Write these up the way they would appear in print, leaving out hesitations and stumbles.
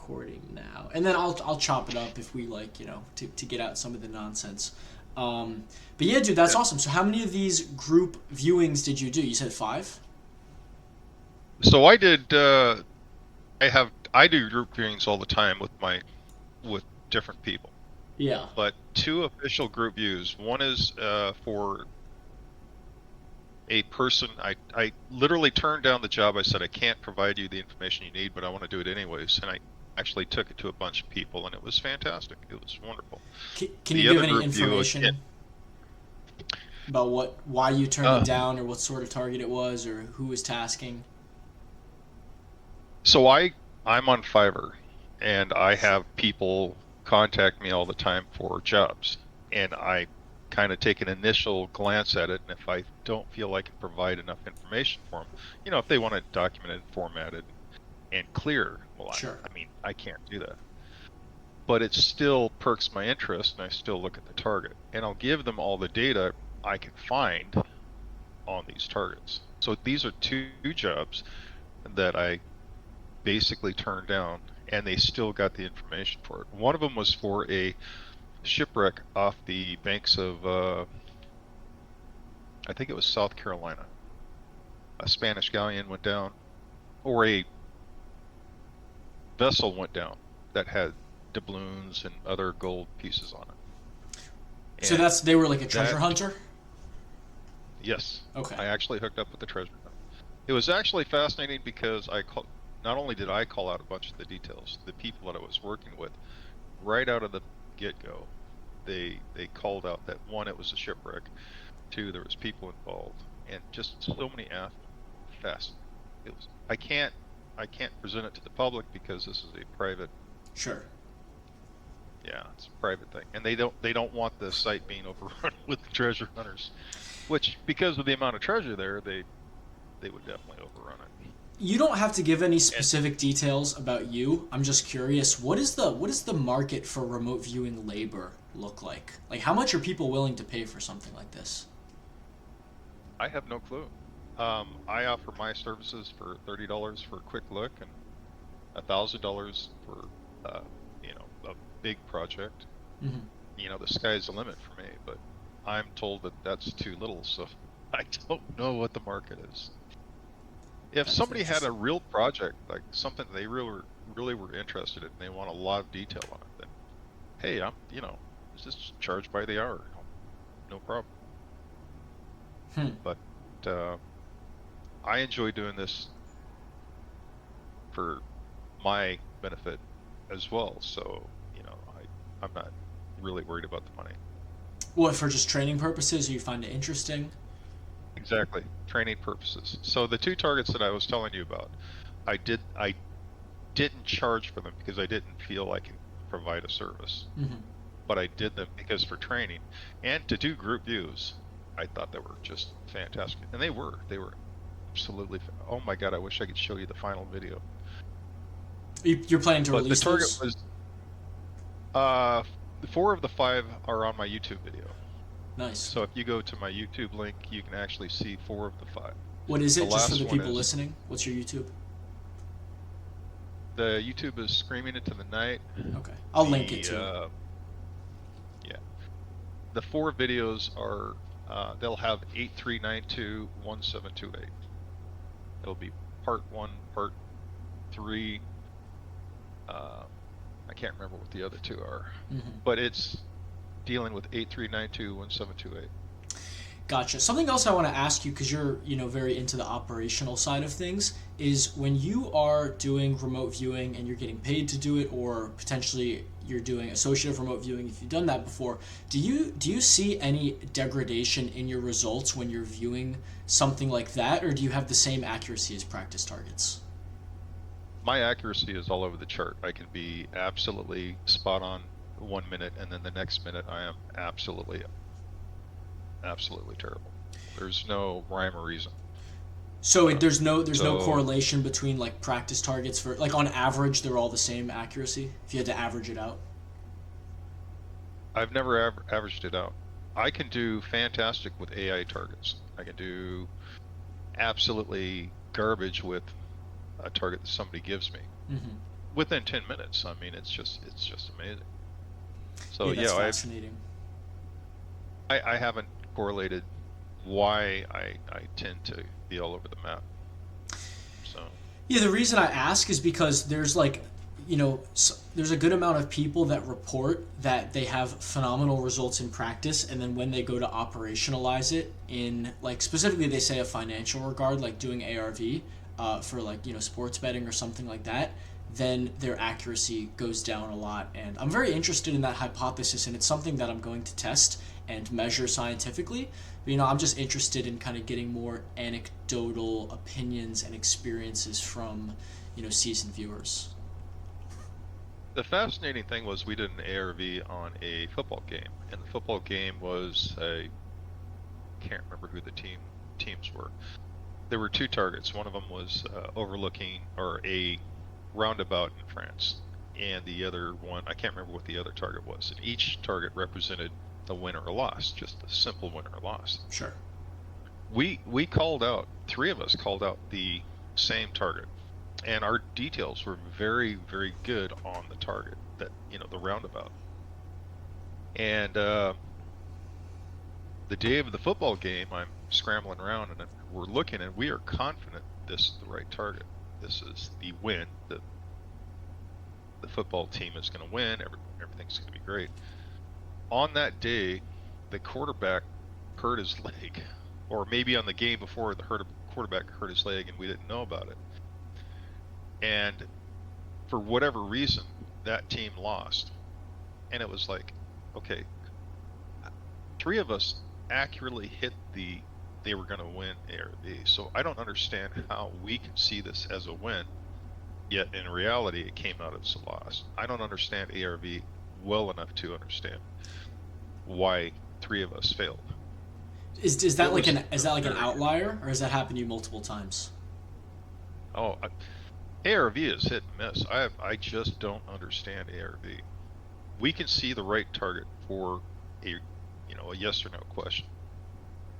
recording now, and then I'll chop it up if we like, to get out some of the nonsense. But yeah, dude, that's awesome. So how many of these group viewings did you do? You said 5? So I did. I do group viewings all the time with different people. Yeah. But 2 official group views. One is for a person. I literally turned down the job. I said I can't provide you the information you need, but I want to do it anyways. And I actually took it to a bunch of people, and it was fantastic. It was wonderful. Can you The give other any group view again. information about why you turned it Uh, down, or what sort of target it was, or who was tasking? so I'm on Fiverr, and I have people contact me all the time for jobs, and I kind of take an initial glance at it, and if I don't feel I can provide enough information for them, if they want it documented, formatted, and clear, well, Sure. I mean, I can't do that. But it still perks my interest, and I still look at the target, and I'll give them all the data I can find on these targets. So these are 2 jobs that I basically turned down, and they still got the information for it. One of them was for a shipwreck off the banks of, I think it was South Carolina. A Spanish galleon went down, or a vessel went down that had doubloons and other gold pieces on it. So And they were like a treasure that, hunter? yes, Okay. I actually hooked up with the treasure hunt. It was actually fascinating because not only did I call out a bunch of the details, the people that I was working with, right out of the get-go, they called out that 1, it was a shipwreck, 2, there was people involved, and just so many facets. It was I can't present it to the public because this is a private. Sure. Yeah, it's a private thing, and they don't want the site being overrun with treasure hunters, which, because of the amount of treasure there, they would definitely overrun it. You don't have to give any And specific details about you. I'm just curious. What is the market for remote viewing labor look like? Like, how much are people willing to pay for something like this? I have no clue. I offer my services for $30 for a quick look, and $1,000 for a big project. Hmm. The sky's the limit for me, but I'm told that that's too little, so I don't know what the market is. If That's somebody had a interesting. real project, like something they really were interested in, and they want a lot of detail on it, then hey, it's just charged by the hour, no problem. Hmm. But uh, I enjoy doing this for my benefit as well, so I'm not really worried about the money. What, for just training purposes, or you find it interesting? Exactly, training purposes. So the 2 targets that I was telling you about, I didn't charge for them because I didn't feel I could provide a service, Hmm. but I did them because for training and to do group views, I thought they were just fantastic, and they were absolutely. Oh my God, I wish I could show you the final video. You're planning to But the release target those? was uh, 4 of the 5 are on my YouTube video. Nice. So if you go to my YouTube link, you can actually see 4 of the 5. What is The it, just for last the one people is listening? What's your YouTube? the YouTube is Screaming Into the Night. Okay. I'll link it The too. Yeah, the 4 videos are they'll have 83921728. It'll be part 1, part 3. Uh, I can't remember what the other 2 are, Hmm. but it's dealing with 83921728. Gotcha. Something else I want to ask you, because you're, very into the operational side of things, is when you are doing remote viewing and you're getting paid to do it, or potentially you're doing associative remote viewing, if you've done that before, do you see any degradation in your results when you're viewing something like that, or do you have the same accuracy as practice targets? My accuracy is all over the chart. I can be absolutely spot on 1 minute, and then the next minute I am absolutely terrible. There's no rhyme or reason. So Uh, there's no so correlation between like practice targets, for like on average they're all the same accuracy if you had to average it out. I've never averaged it out. I can do fantastic with AI targets. I can do absolutely garbage with a target that somebody gives me. Hmm. within 10 minutes. I mean, it's just amazing. So Yeah, that's yeah, fascinating. I haven't correlated why I tend to be all over the map. So Yeah, the reason I ask is because there's like, there's a good amount of people that report that they have phenomenal results in practice, and then when they go to operationalize it in, like, specifically they say a financial regard, like doing ARV for, like, sports betting or something like that, then their accuracy goes down a lot. And I'm very interested in that hypothesis, and it's something that I'm going to test and measure scientifically. But, I'm just interested in kind of getting more anecdotal opinions and experiences from, seasoned viewers. the fascinating thing was we did an ARV on a football game, and the football game was I can't remember who the teams were. There were two targets. One of them was overlooking or a roundabout in France, and the other one I can't remember what the other target was. And each target represented a win or a loss, just a simple win or loss. Sure. We called out, three of us called out the same target, and our details were very, very good on the target, that the roundabout. And the day of the football game, I'm scrambling around and we're looking, and we are confident this is the right target. This is the win. The football team is going to win. Everything's going to be great. On that day, the quarterback hurt his leg, or maybe on the game before, the quarterback hurt his leg and we didn't know about it. And for whatever reason, that team lost. And it was like, okay, three of us accurately hit they were going to win ARV. So I don't understand how we can see this as a win, yet in reality it came out as a loss. I don't understand ARV well enough to understand why three of us failed. Is that like an outlier, or has that happened to you multiple times? Oh, ARV is hit and miss. I just don't understand ARV. We can see the right target for a yes or no question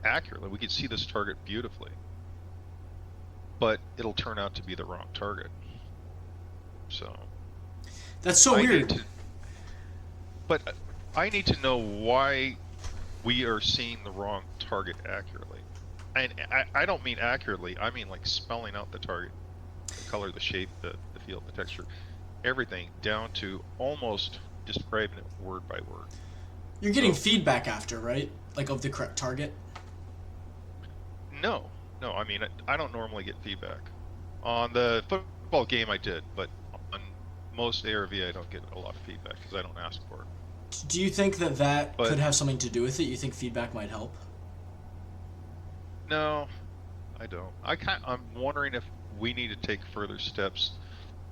accurately. We can see this target beautifully, but it'll turn out to be the wrong target. So That's so weird. But I need to know why we are seeing the wrong target accurately. And I don't mean accurately, I mean like spelling out the target, the color, the shape, the feel, the texture, everything down to almost describing it word by word. You're getting feedback after, right? Like, of the correct target? No, I mean, I don't normally get feedback. On the football game I did, but on most ARV I don't get a lot of feedback because I don't ask for it. Do you think that could have something to do with it? You think feedback might help? No, I don't. I'm wondering if we need to take further steps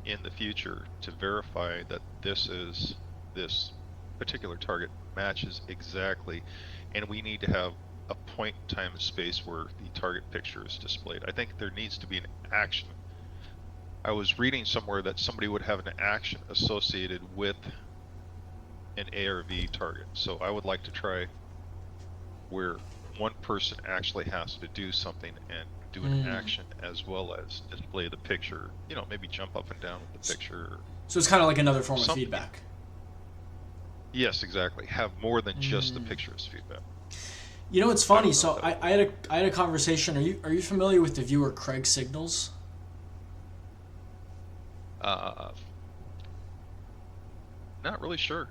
in the future to verify that this particular target matches exactly, and we need to have a point in time and space where the target picture is displayed. I think there needs to be an action. I was reading somewhere that somebody would have an action associated with an ARV target. So I would like to try where one person actually has to do something and do an action as well as display the picture, maybe jump up and down with the picture. So it's kind of like another form of feedback. Yes, exactly. Have more than just the picture as feedback. It's funny. So I had a conversation. Are you familiar with the viewer Craig Signals? Not really sure.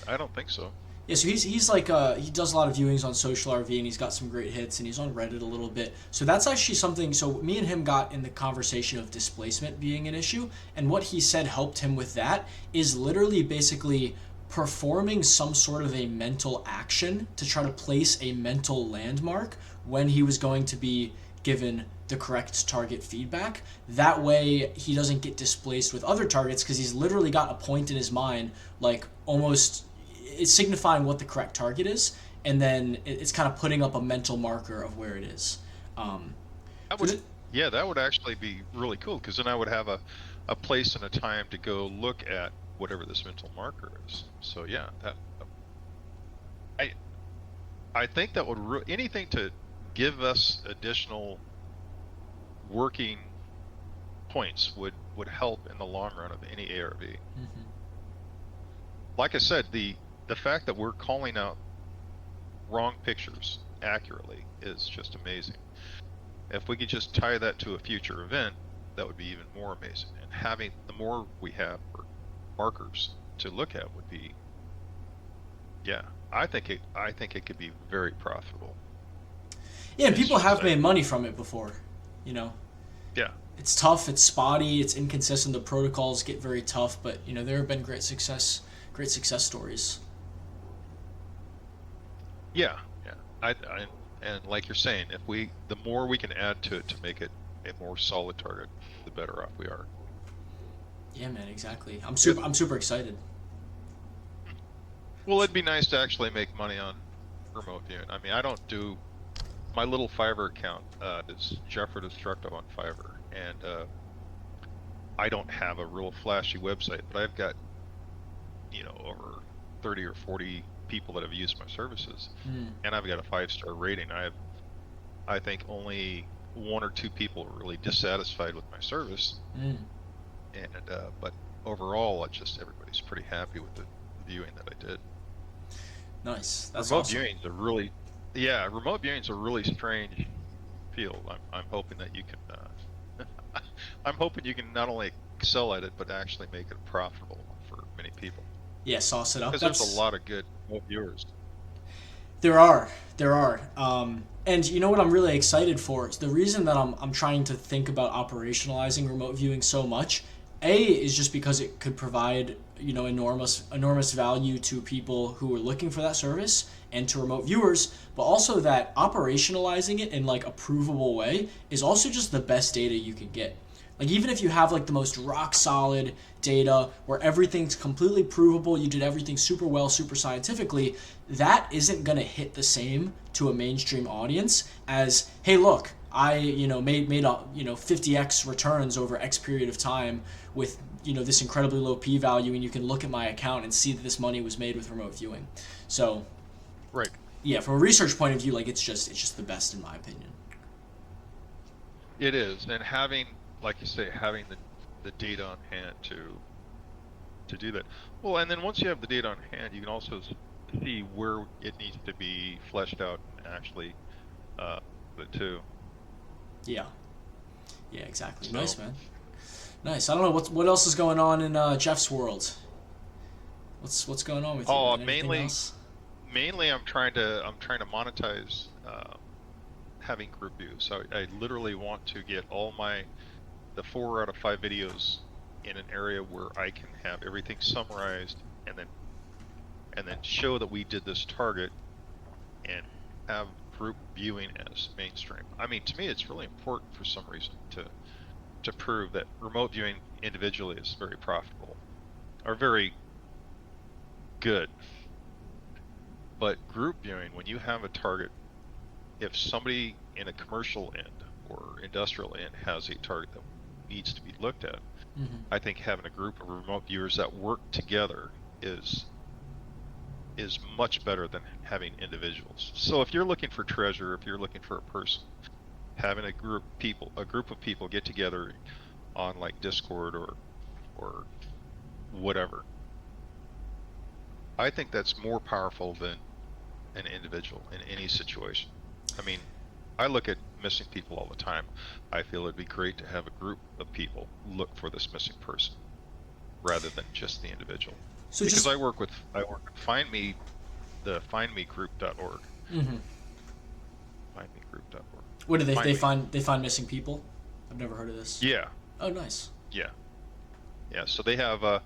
I don't think so. Yeah, so he's like he does a lot of viewings on Social RV, and he's got some great hits, and he's on Reddit a little bit. So that's actually something. So me and him got in the conversation of displacement being an issue, and what he said helped him with that is literally basically performing some sort of a mental action to try to place a mental landmark when he was going to be given the correct target feedback. That way he doesn't get displaced with other targets, because he's literally got a point in his mind, like almost it's signifying what the correct target is, and then it's kind of putting up a mental marker of where it is. That would actually be really cool, because then I would have a place and a time to go look at whatever this mental marker is. So yeah, I think that would anything to give us additional working points would help in the long run of any ARV. Mm-hmm. Like I said, the fact that we're calling out wrong pictures accurately is just amazing. If we could just tie that to a future event, that would be even more amazing. And having the more we have for markers to look at would be, yeah, I think it could be very profitable. Yeah, and It's people just have made money from it before. You know, yeah, it's tough, it's spotty, it's inconsistent. The protocols get very tough, but you know there have been great success stories. yeah, yeah. And like you're saying, if the more we can add to it to make it a more solid target, the better off we are. Yeah, man, exactly. It, I'm super excited. well, it'd be nice to actually make money on remote viewing. I mean, I don't do my little Fiverr account is Jeffrodestructo on Fiverr, and I don't have a real flashy website, but I've got over 30 or 40 people that have used my services, Mm. and I've got a 5-star rating. I think only 1 or 2 people are really dissatisfied with my service, Mm. and but overall, it's just everybody's pretty happy with the viewing that I did. Nice. That's Remote awesome. viewings are really, yeah, remote viewings are really strange field. I'm hoping that you can, I'm hoping you can not only excel at it, but actually make it profitable for many people. Yeah, sauce it up. Because there's a That's lot of good remote viewers. There are, there are, and you know what I'm really excited for? Is the reason that I'm trying to think about operationalizing remote viewing so much. A is just because it could provide enormous value to people who are looking for that service and to remote viewers, but also that operationalizing it in like a provable way is also just the best data you could get. Like even if you have like the most rock solid data where everything's completely provable, you did everything super well, super scientifically, that isn't going to hit the same to a mainstream audience as, hey, look, I made 50x returns over X period of time with this incredibly low p value, and you can look at my account and see that this money was made with remote viewing. So Right. yeah, from a research point of view, like it's just the best in my opinion. It is. And having, like you say, having the data on hand to do that. Well, and then once you have the data on hand, you can also see where it needs to be fleshed out and actually it too. Yeah, yeah, exactly. So, Nice, man. Nice. I don't know what else is going on in Jeff's world. What's going on with you, oh, man? Anything else? mainly I'm trying to monetize having group views. So I literally want to get all the 4 out of 5 videos in an area where I can have everything summarized and then show that we did this target and have group viewing as mainstream. I mean, to me, it's really important for some reason to prove that remote viewing individually is very profitable or very good. But group viewing, when you have a target, if somebody in a commercial end or industrial end has a target that needs to be looked at, Mm-hmm. I think having a group of remote viewers that work together is much better than having individuals. So if you're looking for treasure, if you're looking for a person, having a group of people get together on like Discord or whatever, I think that's more powerful than an individual in any situation. I mean, I look at missing people all the time. I feel it'd be great to have a group of people look for this missing person rather than just the individual. So Because just I work with the findmegroup.org. mm-hmm. Findmegroup.org. What do Find me. they find missing people? I've never heard of this. Yeah, Oh, nice. yeah, yeah. So they have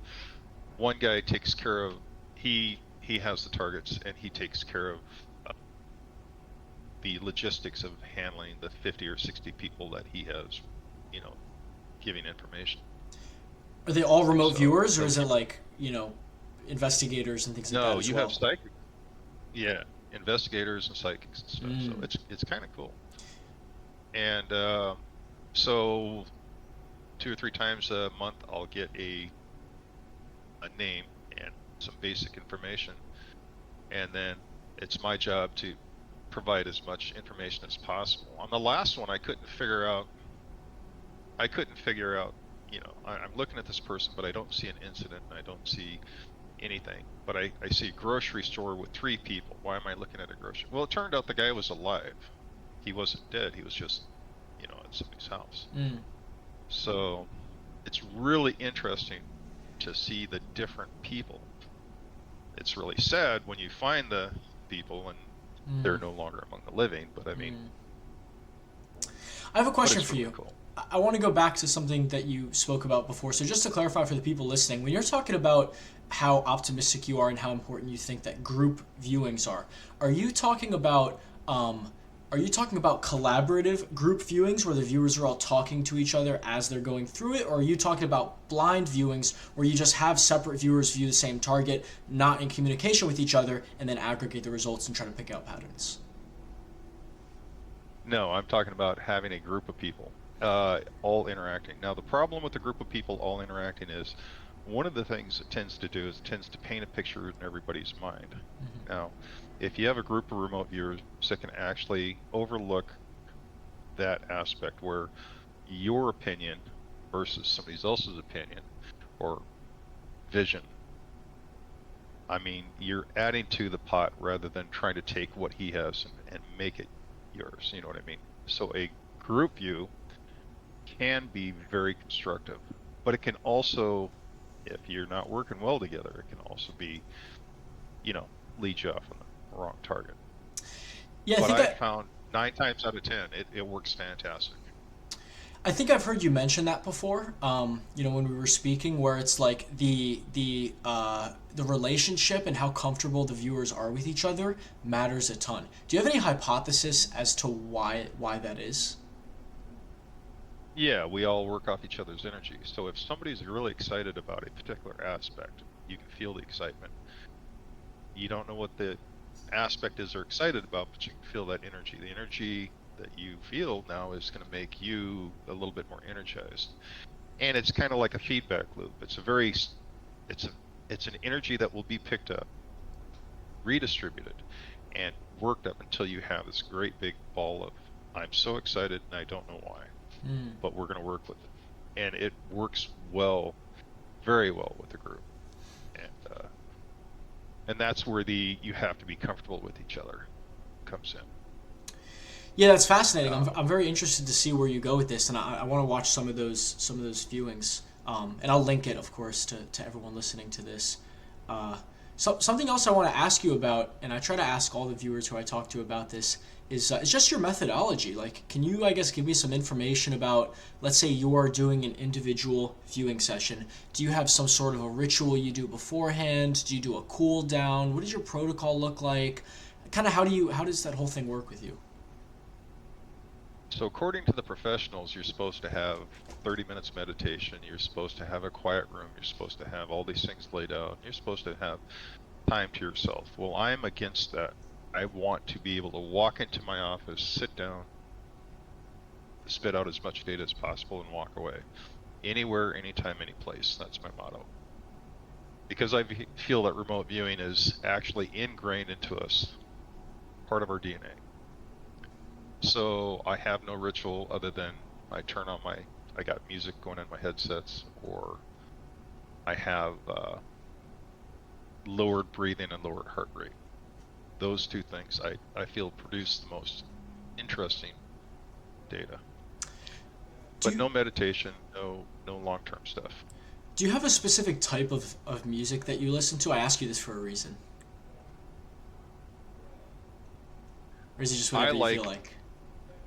one guy takes care of he has the targets and he takes care of uh, the logistics of handling the 50 or 60 people that he has, you know, giving information. Are they all remote So viewers, or he'll is it keep. like investigators and things like that No, as you have well? psychic. Yeah, investigators and psychics and stuff. So Mm. it's kind of cool. And so 2 or 3 times a month, I'll get a name and some basic information, and then it's my job to provide as much information as possible. On the last one, I couldn't figure out I couldn't figure out, I'm looking at this person, but I don't see an incident. I don't see anything. But I see a grocery store with 3 people. Why am I looking at a grocery? Well, it turned out the guy was alive. He wasn't dead. He was just, at somebody's house. Mm. So it's really interesting to see the different people. It's really sad when you find the people and they're Mm. no longer among the living, but I mean, Mm. I have a but question it's for really you. cool. I want to go back to something that you spoke about before. So just to clarify for the people listening, when you're talking about how optimistic you are and how important you think that group viewings are you talking about um, are you talking about collaborative group viewings where the viewers are all talking to each other as they're going through it, or are you talking about blind viewings where you just have separate viewers view the same target, not in communication with each other, and then aggregate the results and try to pick out patterns? No, I'm talking about having a group of people, all interacting. Now, the problem with the group of people all interacting is one of the things it tends to do is it tends to paint a picture in everybody's mind. Now, if you have a group of remote viewers that can actually overlook that aspect where your opinion versus somebody else's opinion or vision, I mean, you're adding to the pot rather than trying to take what he has and make it yours. You know what I mean? So a group view can be very constructive, but it can also, if you're not working well together, it can also be, lead you off on the wrong target. Yeah, But I've found 9 times out of 10, it works fantastic. I think I've heard you mention that before. When we were speaking, where it's like the relationship and how comfortable the viewers are with each other matters a ton. Do you have any hypothesis as to why that is? Yeah, we all work off each other's energy. So if somebody's really excited about a particular aspect, you can feel the excitement. You don't know what the aspect is they're excited about, but you can feel that energy. The energy that you feel now is going to make you a little bit more energized. And it's kind of like a feedback loop. It's a it's an energy that will be picked up, redistributed, and worked up until you have this great big ball of I'm so excited and I don't know why, Mm. but we're going to work with it. And it works well, very well with the group. And that's where the you have to be comfortable with each other comes in. Yeah, that's fascinating. I'm, Um, I'm very interested to see where you go with this, and I want to watch some of those viewings. And I'll link it, of course, to everyone listening to this. Something else I want to ask you about, and I try to ask all the viewers who I talk to about this, is just your methodology. Like, can you, I guess, give me some information about, let's say you are doing an individual viewing session. Do you have some sort of a ritual you do beforehand? Do you do a cool down? What does your protocol look like? Kind of how does that whole thing work with you? so according to the professionals, you're supposed to have 30 minutes meditation. You're supposed to have a quiet room. You're supposed to have all these things laid out. You're supposed to have time to yourself. Well, I'm against that. I want to be able to walk into my office, sit down, spit out as much data as possible, and walk away. Anywhere, anytime, any place. That's my motto. Because I feel that remote viewing is actually ingrained into us, part of our DNA. So I have no ritual other than I got music going in my headsets, or I have lowered breathing and lowered heart rate. Those two things I feel produce the most interesting data. Do But you no meditation, no long-term stuff. do you have a specific type of music that you listen to? I ask you this for a reason. Or is it just I whatever you feel like like?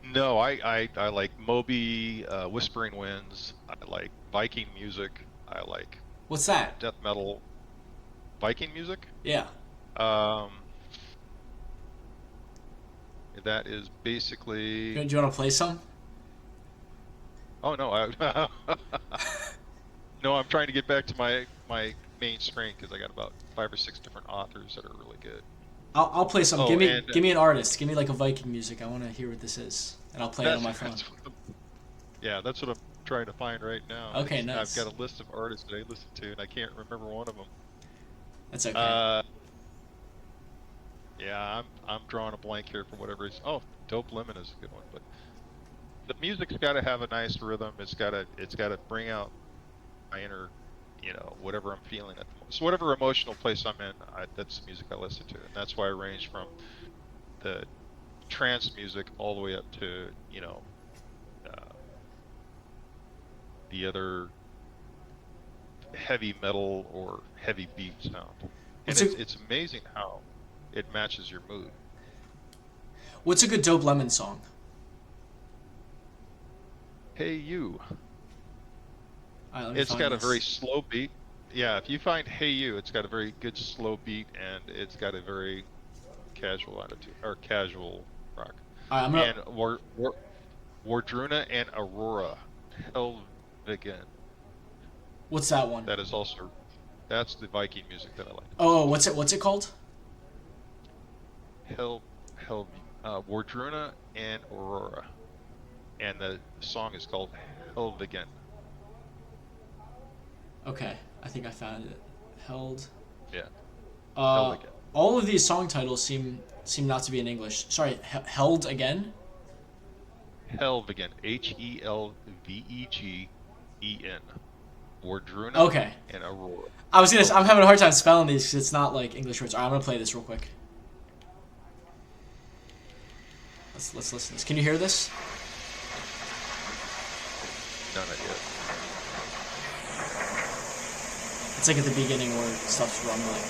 no, I like Moby, Whispering Winds. I like Viking music. I like What's that? death metal, Viking music. Yeah. Um, that is basically. Do you want to play some? Oh no, no, I'm trying to get back to my main screen because I got about 5 or 6 different authors that are really good. I'll play some. Oh, Give me and give me an artist. Give me like a Viking music. I want to hear what this is, and I'll play it on my phone. that's yeah, that's what I'm trying to find right now. Okay, I've got nice. a list of artists that I listen to, and I can't remember one of them. That's okay. Uh, yeah, I'm drawing a blank here for whatever reason. Oh, Dope Lemon is a good one, but the music's got to have a nice rhythm. It's got to bring out my inner, whatever I'm feeling at the moment. So whatever emotional place I'm in, that's the music I listen to, and that's why I range from the trance music all the way up to uh, the other heavy metal or heavy beat sound. And What's a it's amazing how it matches your mood. what's a good Dope Lemon song? Hey you. All right, let me It's find got a very this. slow beat. Yeah, if you find Hey You, it's got a very good slow beat and it's got a very casual attitude or casual rock. All right, I'm gonna. And Wardruna and Aurora Helvigen. What's that one? That is also that's the Viking music that I like the Oh, most. what's it called? Hel Hel Wardruna and Aurora. And the song is called Helvigen. Okay, I think I found it. Held. Yeah, Uh, Helvigen. all of these song titles seem not to be in English. Sorry, held again. Helvegen, Helvegen, Wardruna Okay, and Aurora. I'm Helvegen. having a hard time spelling these because it's not like English words. All right, I'm gonna play this real quick. Let's listen to this. Can you hear this? No, not yet. It's like at the beginning where stuff's rumbling.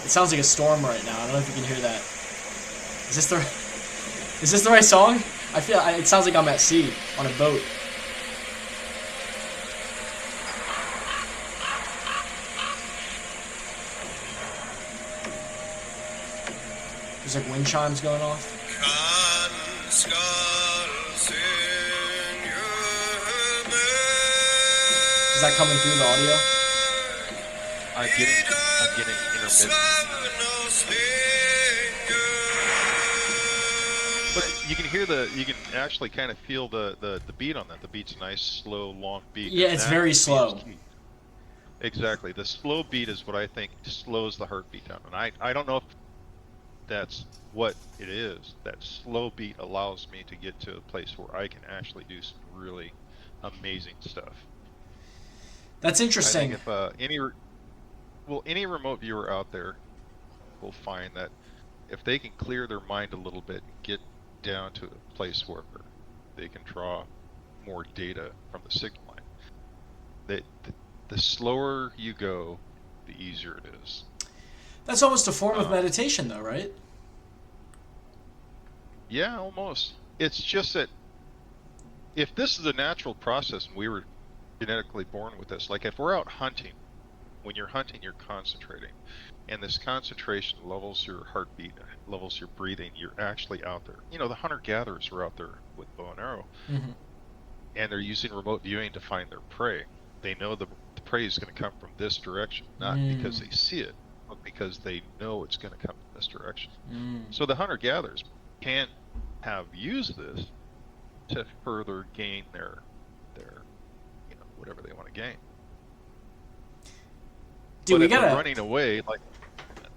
It sounds like a storm right now. I don't know if you can hear that. Is this the is this the right song? It sounds like I'm at sea on a boat. There's like wind chimes going off. Is that coming through the audio? I'm getting intermittent. But you can actually kind of feel the beat on that. The beat's a nice, slow, long beat. Yeah, And it's that very to me is slow. key. Exactly. The slow beat is what I think slows the heartbeat down. And I don't know if that's what it is. That slow beat allows me to get to a place where I can actually do some really amazing stuff. That's I think interesting. if any remote viewer out there will find that if they can clear their mind a little bit and get down to a place where they can draw more data from the signal line, that the slower you go, the easier it is. That's almost a form of Um, meditation, though, right? yeah, almost. It's just that if this is a natural process and we were genetically born with this, like if we're out hunting, when you're hunting, you're concentrating. And this concentration levels your heartbeat, levels your breathing. You're actually out there. The hunter-gatherers are out there with bow and arrow, Mm-hmm. and they're using remote viewing to find their prey. They know the prey is going to come from this direction, not because Mm. they see it, but because they know it's going to come from this direction. Mm. So the hunter-gatherers can have used this to further gain their whatever they want to gain. Dude, But we if they're gotta. running away, like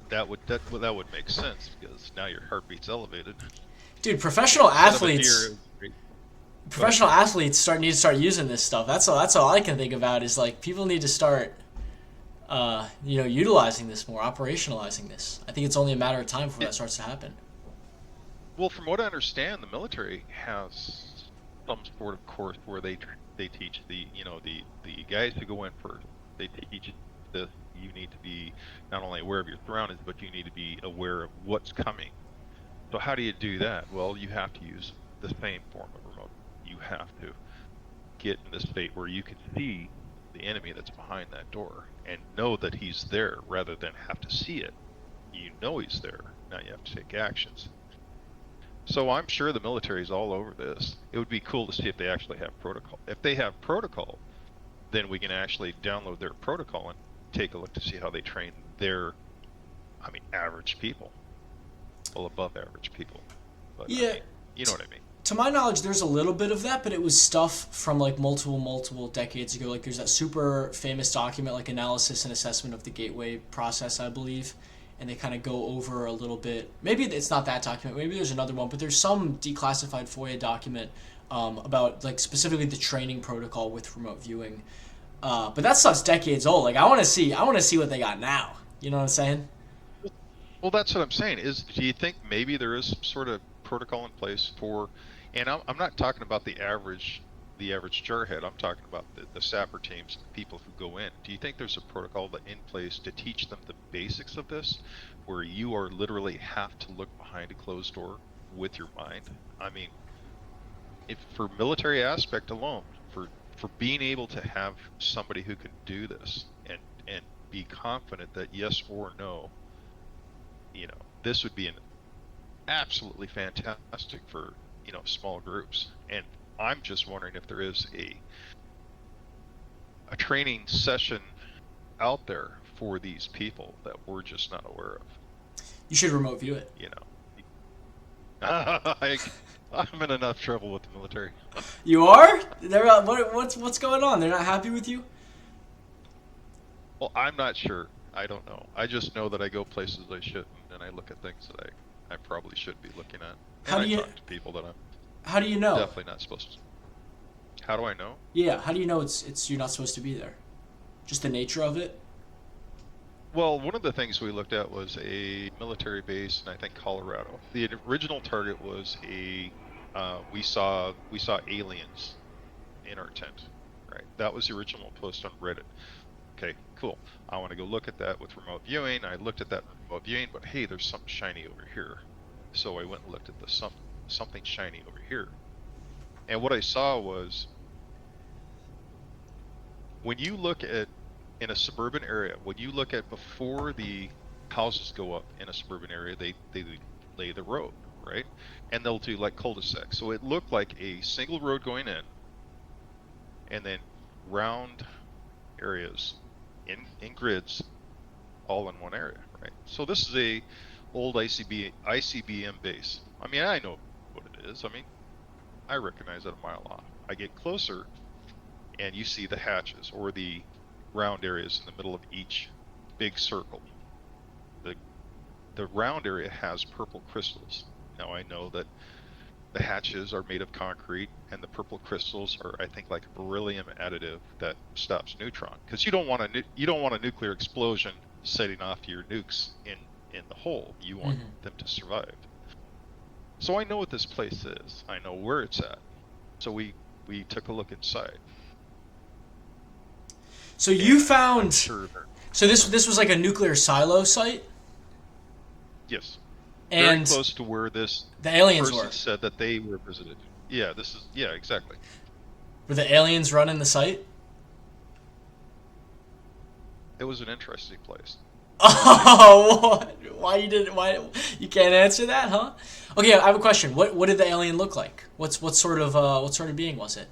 that would make sense because now your heartbeat's elevated. Dude, professional Instead of a athletes. deer, go ahead. Professional athletes need to start using this stuff. That's all I can think about is like people need to start, utilizing this more, operationalizing this. I think it's only a matter of time before It, that starts to happen. well, from what I understand, the military has some sort of course where they teach the guys who go in first. They teach this. You need to be not only aware of your surroundings, but you need to be aware of what's coming. So how do you do that? Well, you have to use the same form of remote. You have to get in this state where you can see the enemy that's behind that door and know that he's there rather than have to see it. You know he's there. Now you have to take actions. So I'm sure the military is all over this. It would be cool to see if they actually have protocol. If they have protocol, then we can actually download their protocol and take a look to see how they train average people. Well, above average people. But I Yeah, mean, You know what I mean? To my knowledge, there's a little bit of that, but it was stuff from like multiple decades ago. Like there's that super famous document, like analysis and assessment of the gateway process, I believe, and they kind of go over a little bit. Maybe it's not that document. Maybe there's another one, but there's some declassified FOIA document about like specifically the training protocol with remote viewing. But that stuff's decades old. Like I want to see what they got now. You know what I'm saying? Well, that's what I'm saying. Do you think maybe there is some sort of protocol in place for, and I'm not talking about the average jarhead. I'm talking about the sapper teams, the people who go in. Do you think there's a protocol in place to teach them the basics of this, where you are literally have to look behind a closed door with your mind? I mean, if for military aspect alone, for being able to have somebody who can do this and be confident that yes or no, this would be an absolutely fantastic for, small groups. And I'm just wondering if there is a training session out there for these people that we're just not aware of. You should remote view it. I'm in enough trouble with the military. You are? What's going on? They're not happy with you? Well, I'm not sure. I don't know. I just know that I go places I shouldn't, and I look at things that I probably should be looking at. How And do I you talk to people that I'm How do you know? definitely not supposed to. How do I know? Yeah, how do you know it's you're not supposed to be there? Just the nature of it? Well, one of the things we looked at was a military base in, I think, Colorado. The original target was we saw aliens in our tent, right? That was the original post on Reddit. Okay, cool. I want to go look at that with remote viewing. I looked at that remote viewing, but hey, there's something shiny over here. So I went and looked at the something shiny over here. And what I saw was, when you look at in a suburban area, when you look at before the houses go up in a suburban area, they lay the road, right? And they'll do like cul-de-sacs. So it looked like a single road going in, and then round areas in grids all in one area, right? So this is a old ICBM base. I mean, I know what it is. I mean, I recognize it a mile off. I get closer, and you see the hatches or the round areas in the middle of each big circle. The round area has purple crystals. Now I know that the hatches are made of concrete, and the purple crystals are, I think, like a beryllium additive that stops neutron. Because you don't want a nuclear explosion setting off your nukes in the hole. You want them to survive. So I know what this place is. I know where it's at. So we took a look inside. So you found Sure. So this was like a nuclear silo site? Yes. And very close to where this the aliens person were. said that they were visited. Yeah, exactly. Were the aliens running the site? It was an interesting place. Oh, why you can't answer that, huh? Okay, I have a question. What did the alien look like? What sort of being was it?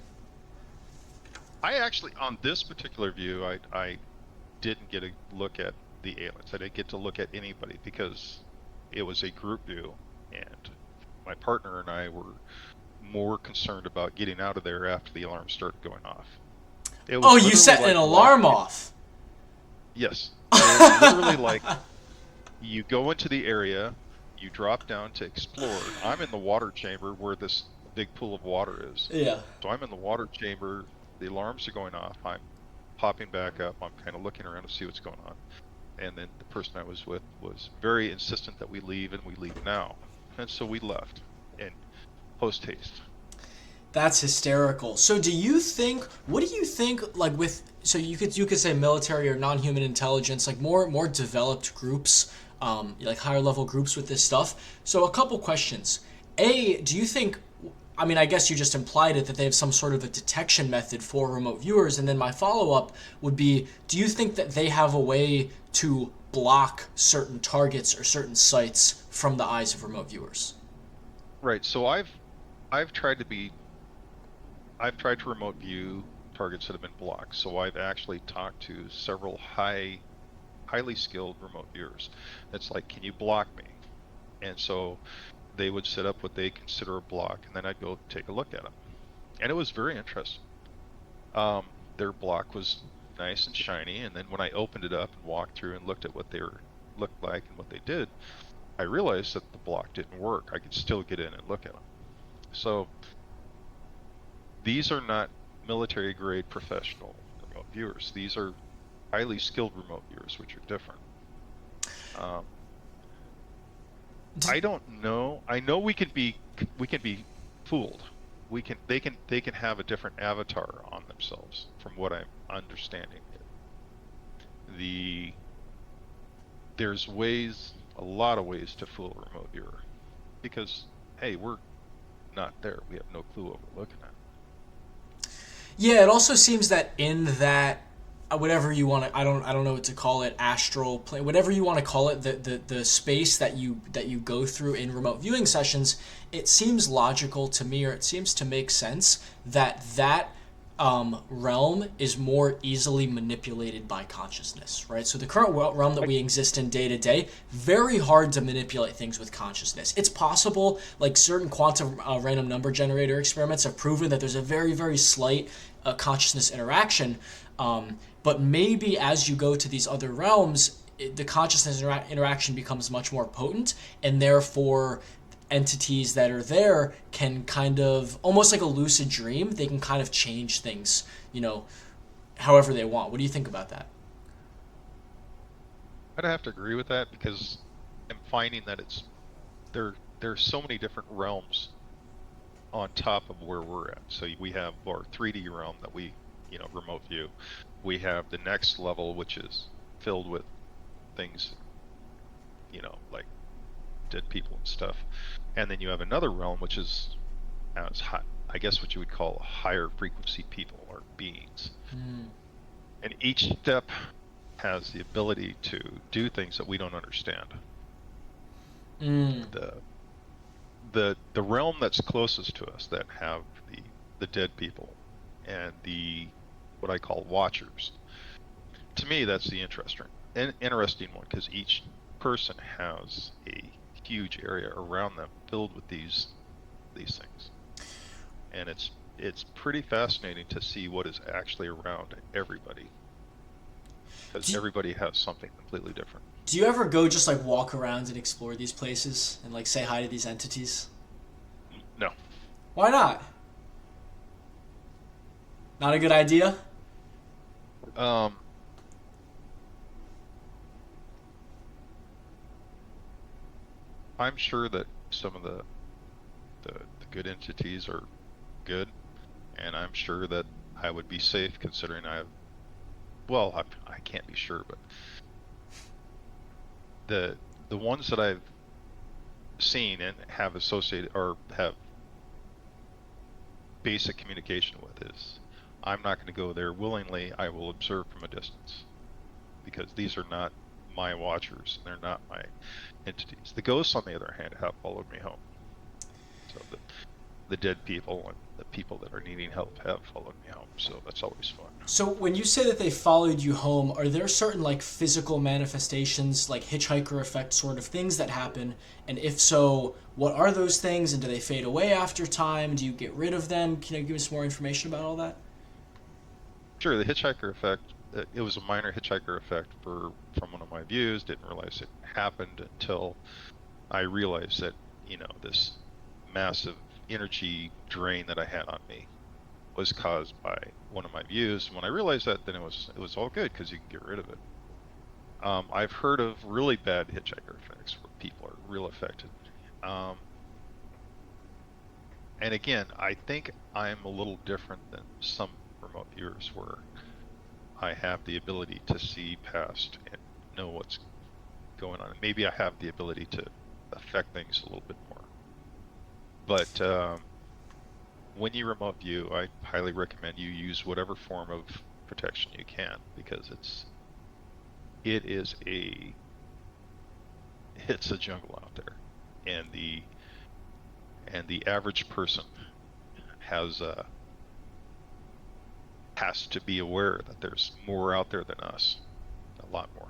I actually, on this particular view, I didn't get a look at the aliens. I didn't get to look at anybody because it was a group view, and my partner and I were more concerned about getting out of there after the alarm started going off. It was Oh, you literally set like an alarm walking- off. Yes. It was literally like you go into the area, you drop down to explore. I'm in the water chamber where this big pool of water is. Yeah. So I'm in the water chamber, the alarms are going off, I'm popping back up, I'm kind of looking around to see what's going on. And then the person I was with was very insistent that we leave, and we leave now. And so we left, and post haste. That's hysterical. So what do you think, like, so you could say military or non-human intelligence, like more developed groups, like higher level groups with this stuff. So a couple questions. Do you think, I mean, I guess you just implied it, that they have some sort of a detection method for remote viewers, and then my follow-up would be, do you think that they have a way to block certain targets or certain sites from the eyes of remote viewers? Right, so I've tried to remote view targets that have been blocked. So I've actually talked to several highly skilled remote viewers. It's like, can you block me? And so they would set up what they consider a block, and then I'd go take a look at them. And it was very interesting. Their block was nice and shiny, and then when I opened it up and walked through and looked at what they looked like and what they did, I realized that the block didn't work. I could still get in and look at them. So these are not military grade professional remote viewers. These are highly skilled remote viewers, which are different. Um, I don't know. I know we can be fooled. They can have a different avatar on themselves from what I'm understanding. The there's ways, a lot of ways to fool a remote viewer because hey, we're not there. We have no clue what we're looking at. Yeah, it also seems that in that whatever you want to, I don't know what to call it, astral plane, whatever you want to call it, the space that you go through in remote viewing sessions, it seems logical to me, or it seems to make sense that realm is more easily manipulated by consciousness, right? So the current realm that we exist in day to day, very hard to manipulate things with consciousness. It's possible, like certain quantum random number generator experiments have proven that there's a very, very slight consciousness interaction. But maybe as you go to these other realms, the consciousness interaction becomes much more potent, and therefore entities that are there can kind of, almost like a lucid dream, they can kind of change things, however they want. What do you think about that? I'd have to agree with that because I'm finding that there's so many different realms on top of where we're at. So we have our 3D realm that we, remote view. We have the next level, which is filled with things, like dead people and stuff. And then you have another realm, which is as high, I guess what you would call higher frequency people or beings. And each step has the ability to do things that we don't understand. Mm. The realm that's closest to us that have the dead people and the what I call watchers. To me, that's the interesting one because each person has a huge area around them filled with these things, and it's pretty fascinating to see what is actually around everybody because Do, everybody has something completely different. do you ever go just like walk around and explore these places and like say hi to these entities? No, Why not? Not a good idea? um, I'm sure that some of the good entities are good, and I'm sure that I would be safe considering well, I can't be sure, but the ones that I've seen and have associated or have basic communication with is I'm not going to go there willingly. I will observe from a distance because these are not my watchers. They're not my entities. The ghosts, on the other hand, have followed me home. So the dead people and the people that are needing help have followed me home. So that's always fun. So when you say that they followed you home, are there certain like physical manifestations, like hitchhiker effect sort of things that happen? And if so, what are those things? And do they fade away after time? Do you get rid of them? Can you give us more information about all that? Sure, the hitchhiker effect. It was a minor hitchhiker effect from one of my views. Didn't realize it happened until I realized that this massive energy drain that I had on me was caused by one of my views. And when I realized that, then it was all good because you can get rid of it. I've heard of really bad hitchhiker effects where people are real affected. Um, and again, I think I'm a little different than some remote viewers where I have the ability to see past and know what's going on. Maybe I have the ability to affect things a little bit more. But when you remote view, I highly recommend you use whatever form of protection you can because it's a jungle out there, and the average person has has to be aware that there's more out there than us, a lot more.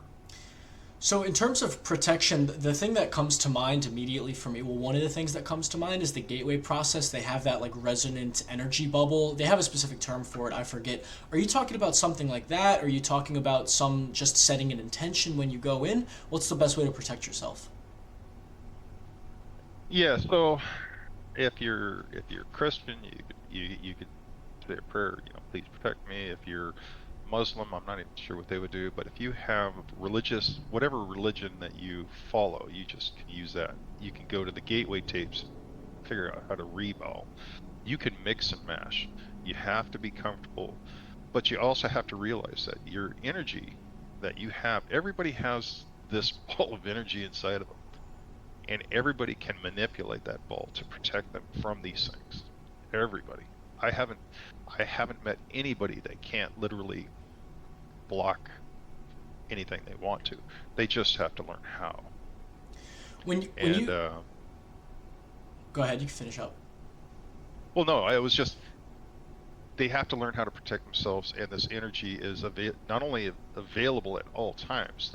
So, in terms of protection, the thing that comes to mind immediately for me, well, one of the things that comes to mind is the gateway process. They have that like resonant energy bubble. They have a specific term for it, I forget. Are you talking about something like that? Are you talking about some just setting an intention when you go in? What's the best way to protect yourself? Yeah, so if you're Christian, you could say a prayer, please protect me. If you're Muslim, I'm not even sure what they would do, but if you have religious, whatever religion that you follow, you just can use that. You can go to the gateway tapes and figure out how to reball. You can mix and mash. You have to be comfortable, but you also have to realize that your energy that you have, everybody has this ball of energy inside of them, and everybody can manipulate that ball to protect them from these things. Everybody. I haven't I haven't met anybody that can't literally block anything they want to. They just have to learn how. When And you go ahead, you can finish up. well, no, I was just they have to learn how to protect themselves, and this energy is not only available at all times.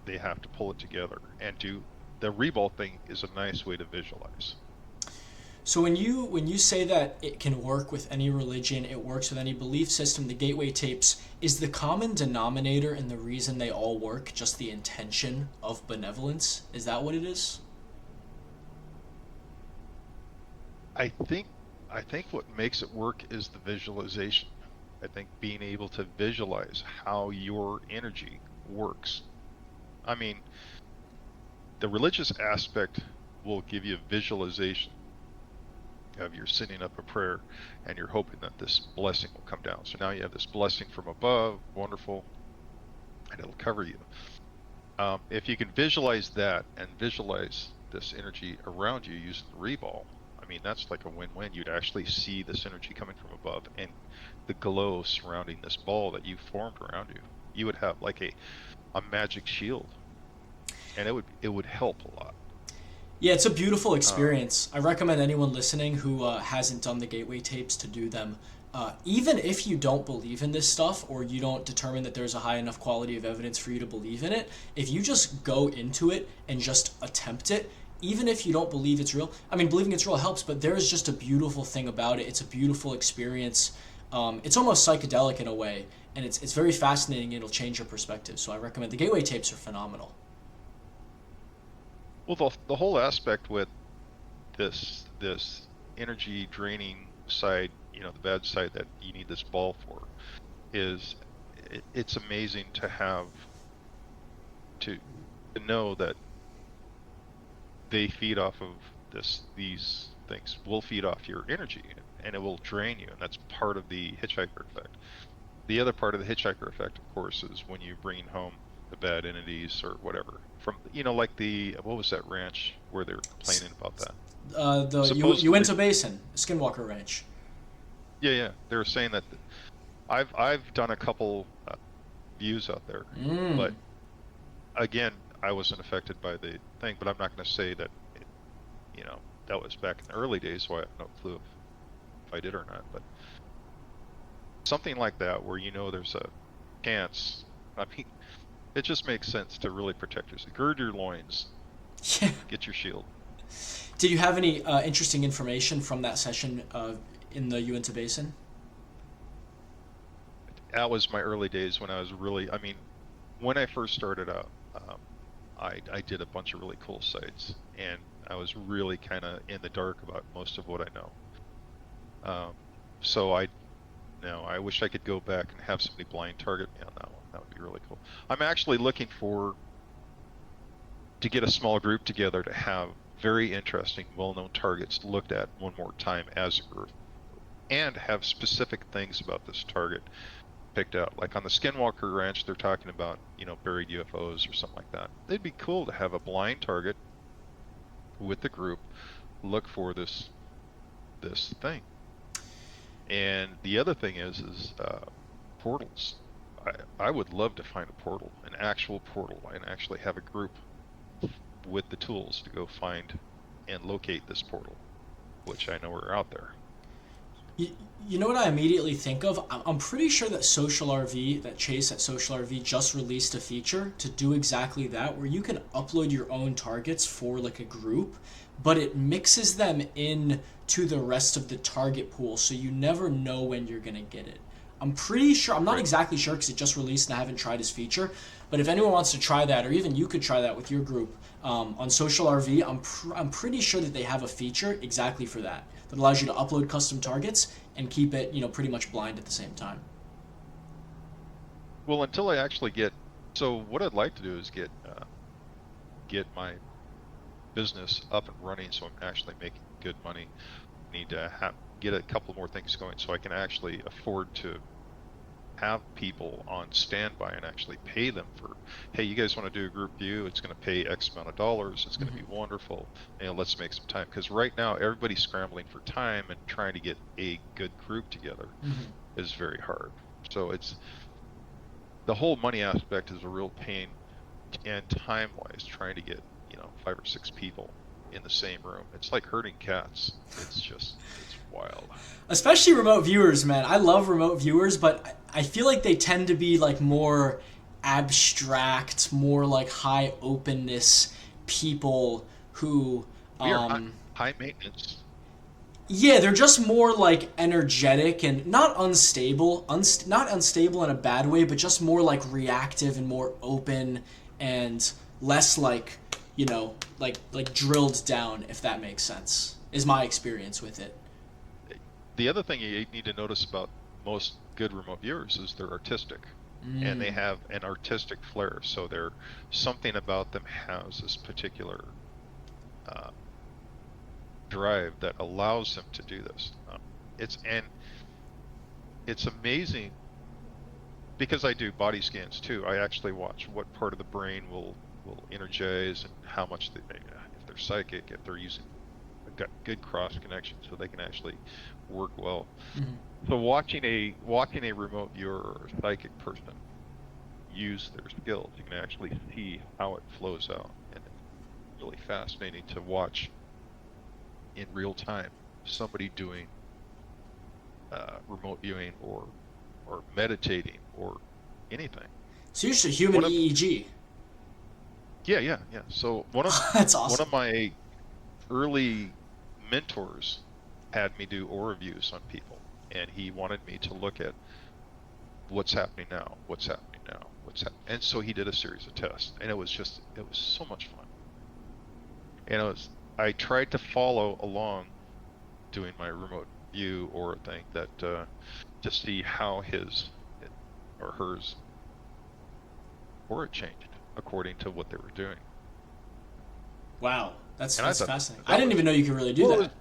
They have to pull it together and do the reball thing is a nice way to visualize. So when you say that it can work with any religion, it works with any belief system, the gateway tapes, is the common denominator and the reason they all work just the intention of benevolence? Is that what it is? I think I think what makes it work is the visualization. I think being able to visualize how your energy works. I mean, the religious aspect will give you a visualization of you're sending up a prayer and you're hoping that this blessing will come down. So now you have this blessing from above, wonderful, and it'll cover you. If you can visualize that and visualize this energy around you using the reball, I mean, that's like a win-win. You'd actually see this energy coming from above and the glow surrounding this ball that you formed around you. You would have like a magic shield, and it would help a lot. Yeah, it's a beautiful Um, experience. I recommend anyone listening who hasn't done the gateway tapes to do them. Even if you don't believe in this stuff or you don't determine that there's a high enough quality of evidence for you to believe in it, if you just go into it and just attempt it, even if you don't believe it's real, I mean, believing it's real helps, but there is just a beautiful thing about it. It's a beautiful experience. It's almost psychedelic in a way, and it's very fascinating. It'll change your perspective. So I recommend the gateway tapes are phenomenal. well, the whole aspect with this energy draining side, the bad side that you need this ball for, is it's amazing to have to to know that they feed off of these things will feed off your energy and it will drain you, and that's part of the hitchhiker effect. The other part of the hitchhiker effect, of course, is when you're bringing home the bad entities or whatever from, like the what was that ranch where they were complaining about that? The Supposedly, Uinta Basin, Skinwalker Ranch. yeah, they were saying that I've done a couple views out there, Mm. but again, I wasn't affected by the thing. But I'm not going to say that that was back in the early days, so I have no clue if I did or not. But something like that, where there's a chance. I mean, it just makes sense to really protect yourself. Gird your loins, Yeah. get your shield. Did you have any interesting information from that session in the Uinta Basin? That was my early days when I was really. I mean, when I first started out, I did a bunch of really cool sites, and I was really kind of in the dark about most of what I know. Um, so I wish I could go back and have somebody blind target me on that one. That would be really cool. I'm actually looking to get a small group together to have very interesting, well-known targets looked at one more time as a group, and have specific things about this target picked out. Like on the Skinwalker Ranch, they're talking about, buried UFOs or something like that. It'd be cool to have a blind target with the group look for this thing. And the other thing is portals. I would love to find a portal, an actual portal, and actually have a group with the tools to go find and locate this portal, which I know are out there. You, you know what I immediately think of? I'm pretty sure that Social RV, that Chase at Social RV just released a feature to do exactly that, where you can upload your own targets for like a group, but it mixes them in to the rest of the target pool, so you never know when you're gonna get it. I'm pretty sure, I'm not Right. exactly sure because it just released and I haven't tried his feature, but if anyone wants to try that, or even you could try that with your group on Social RV, I'm pretty sure that they have a feature exactly for that that allows you to upload custom targets and keep it, pretty much blind at the same time. Well, until I actually get, so what I'd like to do is get my business up and running, so I'm actually making good money. Need to get a couple more things going, so I can actually afford to have people on standby and actually pay them for, hey, you guys want to do a group view? It's going to pay X amount of dollars. It's going to be Mm-hmm. wonderful. And let's make some time. Because right now, everybody's scrambling for time and trying to get a good group together Mm-hmm. is very hard. So it's the whole money aspect is a real pain, and time-wise, trying to get, 5 or 6 people in the same room. It's like herding cats. It's wild. Especially remote viewers, man. I love remote viewers, but I feel like they tend to be like more abstract, more like high openness people who, We are high, um, high maintenance. yeah, they're just more like energetic and not unstable, not unstable in a bad way, but just more like reactive and more open and less like, like drilled down, if that makes sense. Is my experience with it. The other thing you need to notice about most good remote viewers is they're artistic, and they Mm. have an artistic flair. So something about them has this particular uh, drive that allows them to do this. And it's amazing because I do body scans too. I actually watch what part of the brain will energize and how much if they're psychic, if they're using got good cross connection, so they can actually work well. Mm-hmm. So watching a remote viewer or a psychic person use their skills, you can actually see how it flows out, and it's really fascinating to watch in real time somebody doing remote viewing or meditating or anything. So you're just a human One of EEG. Yeah, yeah, yeah. So one of That's one awesome. of my early mentors had me do aura views on people, and he wanted me to look at what's happening now, what's happening now, what's happening. And so he did a series of tests, and it was so much fun. And I tried to follow along doing my remote view aura thing to see how his or hers aura changed according to what they were doing. Wow, And I that's thought fascinating. I that didn't was even know you could really do well, it was, that.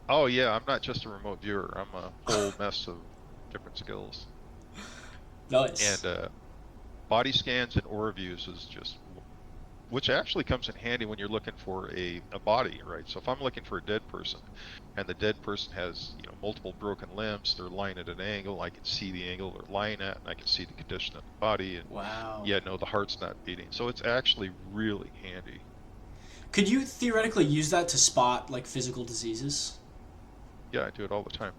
oh yeah, I'm not just a remote viewer. I'm a whole mess of different skills. Nice. And body scans and aura views is just, which actually comes in handy when you're looking for a body, right? So if I'm looking for a dead person and the dead person has, multiple broken limbs, they're lying at an angle, I can see the angle they're lying at, and I can see the condition of the body, and Wow. yeah, no, the heart's not beating. So it's actually really handy. Could you theoretically use that to spot like physical diseases? Yeah, I do it all the time,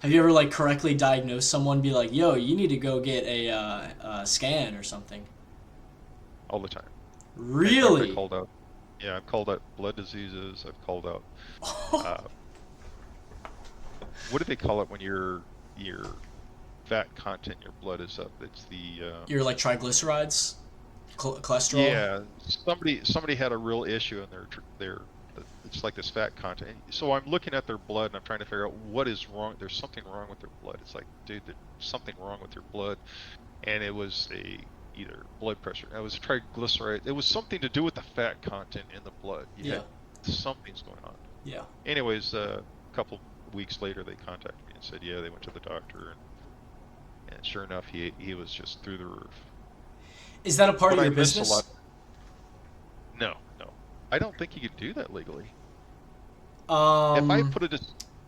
Have you ever like correctly diagnosed someone? Be like, yo, you need to go get a scan or something. all the time. In fact, Really? I've called out blood diseases. I've called out, uh, what do they call it when your fat content in your blood is up? It's the Your like triglycerides, cholesterol. yeah. Somebody had a real issue in it's like this fat content. So I'm looking at their blood and I'm trying to figure out what is wrong. There's something wrong with their blood. It's like, dude, there's something wrong with your blood, and it was either blood pressure. It was triglyceride. It was something to do with the fat content in the blood. You Yeah. had something's going on. Yeah. Anyways, a couple weeks later, they contacted me and said, yeah, they went to the doctor, and sure enough, he was just through the roof. Is that a part But of I your miss a lot. business? No, no, I don't think you could do that legally. If I Um. put a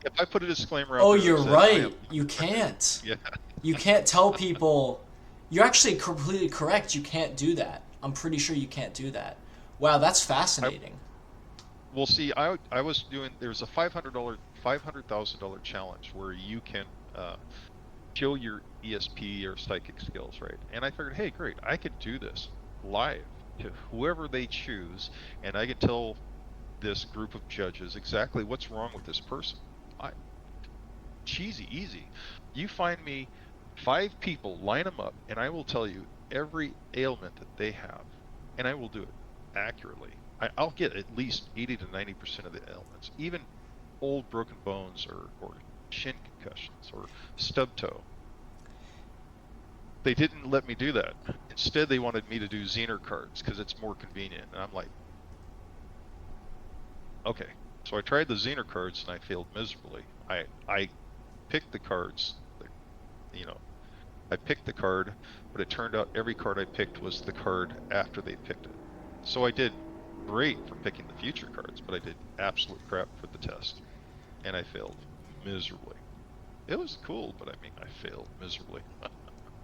if I put a disclaimer out Oh, there that you're said I am right. not You affected, can't. yeah, You can't tell people. You're actually completely correct. You can't do that. I'm pretty sure you can't do that. Wow, that's I fascinating. will see. I was doing. There's a $500 $500,000 challenge where you can show your ESP or psychic skills, right? And I figured, hey, great, I could do this live to whoever they choose, and I could tell this group of judges exactly what's wrong with this person. I, cheesy, easy. You find me 5 people, line them up, and I will tell you every ailment that they have, and I will do it accurately. I'll get at least 80 to 90% of the ailments, even old broken bones or shin concussions or stub toe. They didn't let me do that. Instead, they wanted me to do Zener cards because it's more convenient. And I'm like, okay. So I tried the Zener cards and I failed miserably. I picked the cards, you know, I picked the card, but it turned out every card I picked was the card after they picked it. So I did great for picking the future cards, but I did absolute crap for the test, and I failed miserably. It was cool, but I mean, I failed miserably.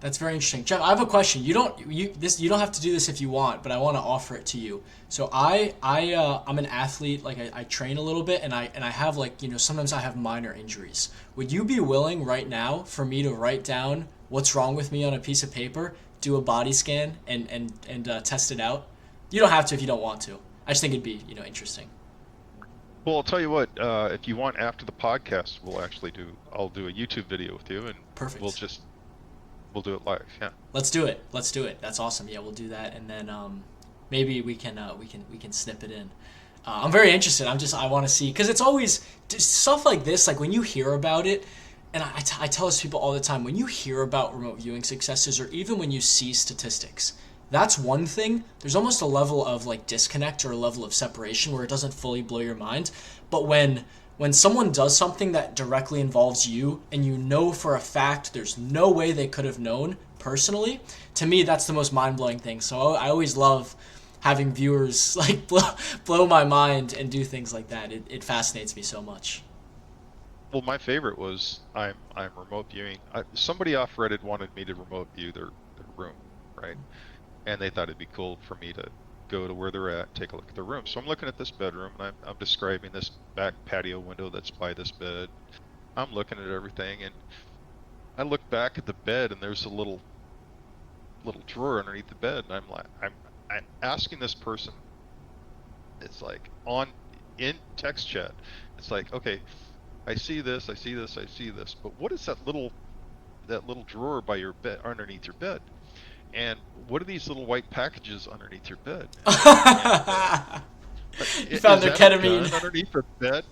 That's very interesting, Jeff. I have a question. You don't have to do this if you want, but I want to offer it to you. So I'm an athlete. Like I train a little bit, and I have like sometimes I have minor injuries. Would you be willing right now for me to write down what's wrong with me on a piece of paper, do a body scan, and test it out? You don't have to if you don't want to. I just think it'd be interesting. Well, I'll tell you what. If you want, after the podcast, I'll do a YouTube video with you, and Perfect. we'll do it live. Yeah. Let's do it. Let's do it. That's awesome. Yeah, we'll do that, and then maybe we can snip it in. I'm very interested. I want to see because it's always stuff like this. Like when you hear about it, and I tell this to people all the time. When you hear about remote viewing successes, or even when you see statistics, that's one thing. There's almost a level of like disconnect or a level of separation where it doesn't fully blow your mind. But when someone does something that directly involves you and you know for a fact there's no way they could have known personally, to me that's the most mind-blowing thing. So I always love having viewers like blow my mind and do things like that. It fascinates me so much. Well, my favorite was I'm remote viewing. Somebody off Reddit wanted me to remote view their room, right? And they thought it'd be cool for me to go to where they're at, take a look at their room. So I'm looking at this bedroom, and I'm describing this back patio window that's by this bed. I'm looking at everything, and I look back at the bed, and there's a little drawer underneath the bed, and I'm asking this person. It's like in text chat. It's like, okay, I see this, I see this, I see this, but what is that little drawer by your bed, underneath your bed? And what are these little white packages underneath your bed? You found their ketamine underneath your bed.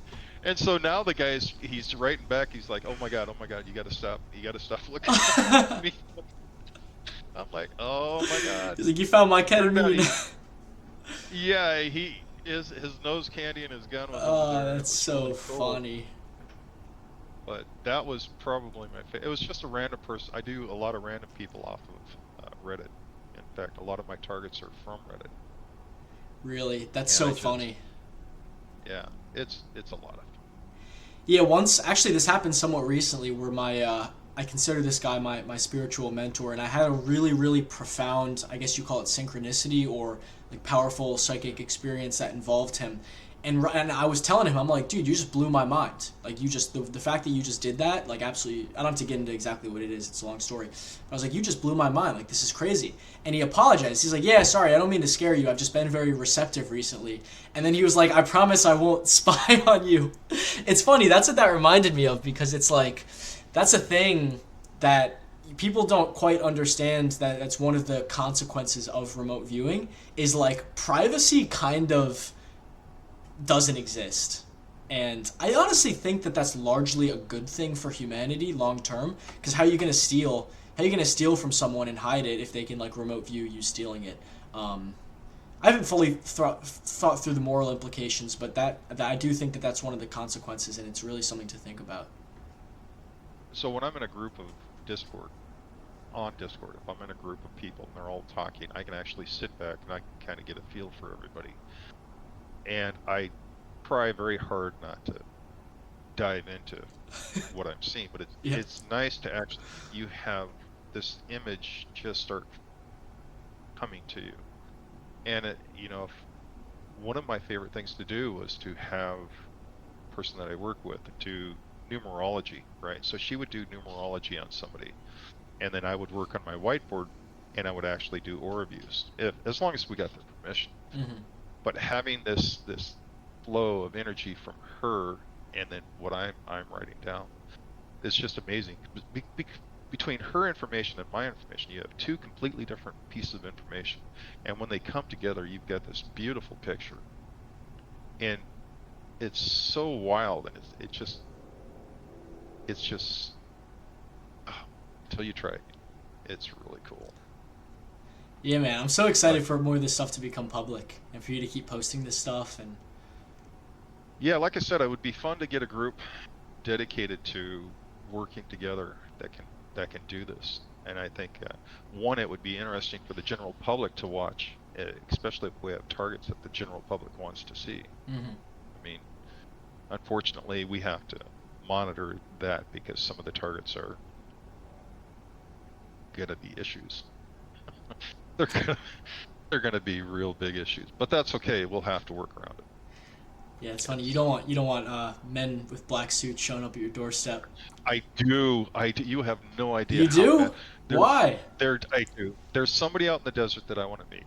And so now he's writing back. He's like, oh my god, you gotta stop looking at me. I'm like, oh my god. He's like, you found my ketamine. Yeah, his nose candy and his gun was Oh, over there. that's so really funny. But that was probably my favorite. It was just a random person. I do a lot of random people off of Reddit. In fact, a lot of my targets are from Reddit. Really? That's so funny. Yeah, it's a lot of fun. Yeah, actually this happened somewhat recently where I consider this guy my spiritual mentor, and I had a really, really profound, I guess you call it synchronicity or like powerful psychic experience that involved him. And I was telling him, I'm like, dude, you just blew my mind. Like, you just, the fact that you just did that, like, absolutely, I don't have to get into exactly what it is. It's a long story. But I was like, you just blew my mind. Like, this is crazy. And he apologized. He's like, yeah, sorry, I don't mean to scare you. I've just been very receptive recently. And then he was like, I promise I won't spy on you. It's funny. That's what that reminded me of, because it's like, that's a thing that people don't quite understand, that that's one of the consequences of remote viewing, is like privacy kind of doesn't exist. And I honestly think that that's largely a good thing for humanity long term, because how are you going to steal from someone and hide it if they can like remote view you stealing it? I haven't fully thought through the moral implications, but that I do think that that's one of the consequences, and it's really something to think about. So when I'm in a group of on Discord, if I'm in a group of people and they're all talking, I can actually sit back and I can kind of get a feel for everybody. And I try very hard not to dive into what I'm seeing, but it's nice to actually, you have this image just start coming to you. And one of my favorite things to do was to have person that I work with, do numerology, right? So she would do numerology on somebody, and then I would work on my whiteboard, and I would actually do aura views, as long as we got their permission. Mm-hmm. But having this flow of energy from her, and then what I'm writing down, is just amazing. Between her information and my information, you have two completely different pieces of information, and when they come together, you've got this beautiful picture, and it's so wild, and it's just until you try it, it's really cool. Yeah, man, I'm so But excited for more of this stuff to become public and for you to keep posting this stuff. And yeah, like I said, it would be fun to get a group dedicated to working together that can do this. And I think one, it would be interesting for the general public to watch, especially if we have targets that the general public wants to see. mm-hmm. I mean, unfortunately, we have to monitor that because some of the targets are going to be issues. They're gonna, they're going to be real big issues, but that's okay. We'll have to work around it. Yeah, it's funny. It's, You don't want men with black suits showing up at your doorstep. I do. I do. You have no idea You how bad. do? There, Why? I do. There's somebody out in the desert that I want to meet.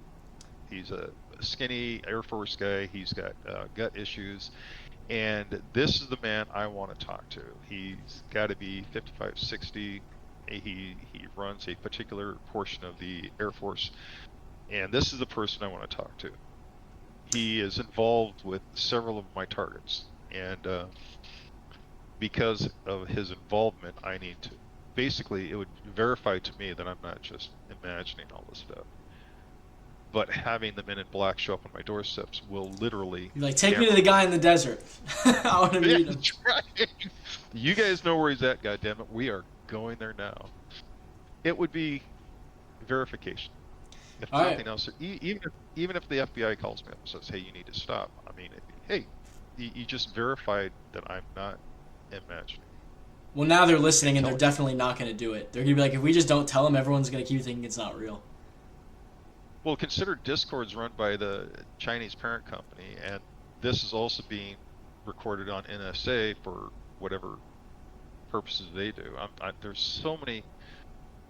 He's a skinny Air Force guy. He's got gut issues, and this is the man I want to talk to. He's got to be 55, 60. He runs a particular portion of the Air Force, and this is the person I want to talk to. He is involved with several of my targets, and because of his involvement, I need to basically, it would verify to me that I'm not just imagining all this stuff. But having the men in black show up on my doorsteps will literally You're like, take me to the guy in the desert. I want to Yeah, meet him. that's right. You guys know where he's at, goddammit. We are going there now. It would be verification. If All right. nothing else, even if the FBI calls me up and says, "Hey, you need to stop," I mean, hey, you just verified that I'm not imagining. Well, now they're And listening, and they're tell definitely not going to do it. They're going to be like, if we just don't tell them, everyone's going to keep thinking it's not real. Well, consider Discord's run by the Chinese parent company, and this is also being recorded on NSA for whatever purposes they do. There's so many.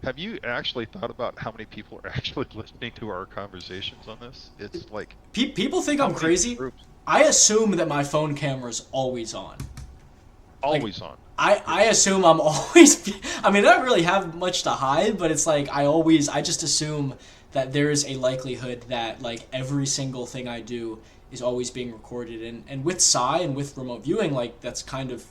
Have you actually thought about how many people are actually listening to our conversations on this? It's like People think how I'm many crazy. groups I assume that my phone camera's always on. Like, always on. I assume I'm always. I mean, I don't really have much to hide, but it's like I just assume that there is a likelihood that like every single thing I do is always being recorded, and with Psy and with remote viewing, like it's kind of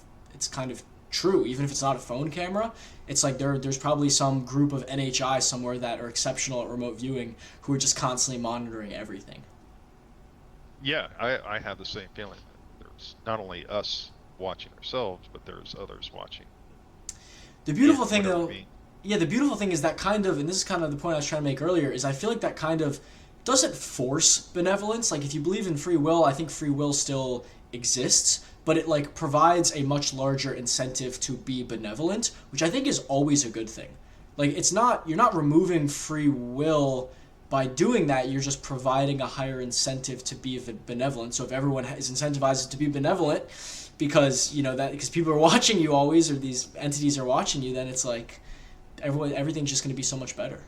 true. Even if it's not a phone camera, it's like there's probably some group of NHI somewhere that are exceptional at remote viewing who are just constantly monitoring everything. Yeah, I have the same feeling. There's not only us watching ourselves, but there's others watching The in beautiful thing whatever though, means. yeah, the beautiful thing is that kind of, and this is kind of the point I was trying to make earlier, is I feel like that kind of doesn't force benevolence. Like if you believe in free will, I think free will still exists, but it like provides a much larger incentive to be benevolent, which I think is always a good thing. Like it's not, you're not removing free will by doing that, you're just providing a higher incentive to be benevolent. So if everyone is incentivized to be benevolent because, you know, that because people are watching you always, or these entities are watching you, then it's like everything's just going to be so much better.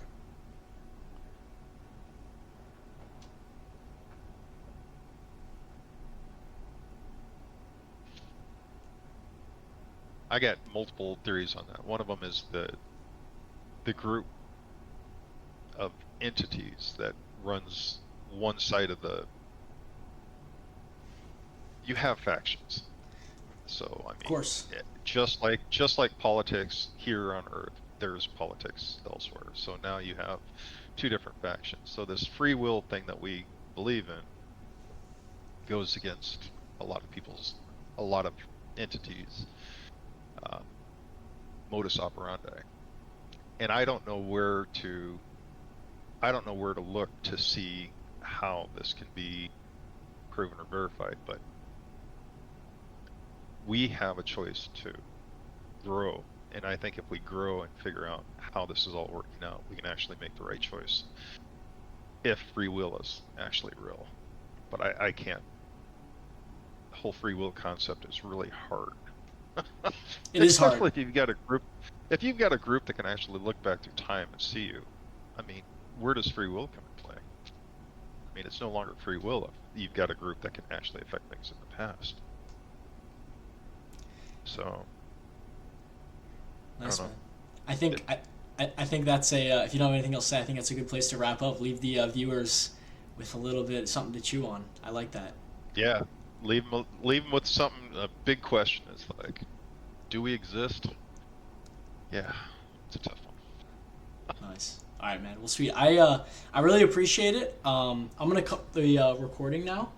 I got multiple theories on that. One of them is the group of entities that runs one side of the. You have factions, so I Of mean, course. just like politics here on Earth, there's politics elsewhere. So now you have two different factions. So this free will thing that we believe in goes against a lot of entities, uh, modus operandi, and I don't know where to look to see how this can be proven or verified, but we have a choice to grow. And I think if we grow and figure out how this is all working out, we can actually make the right choice if free will is actually real. But I can't the whole free will concept is really hard. It is Especially hard. if you've got a group. If you've got a group that can actually look back through time and see you, I mean, where does free will come into play? I mean, it's no longer free will if you've got a group that can actually affect things in the past. So, I don't Nice, know. man. I think I think that's a if you don't have anything else to say, I think that's a good place to wrap up. Leave the viewers with a little bit something to chew on. I like that. Yeah, leave them with something. A big question is like, do we exist? Yeah, it's a tough one. Nice. All right, man. Well, sweet. I really appreciate it. I'm gonna cut the recording now,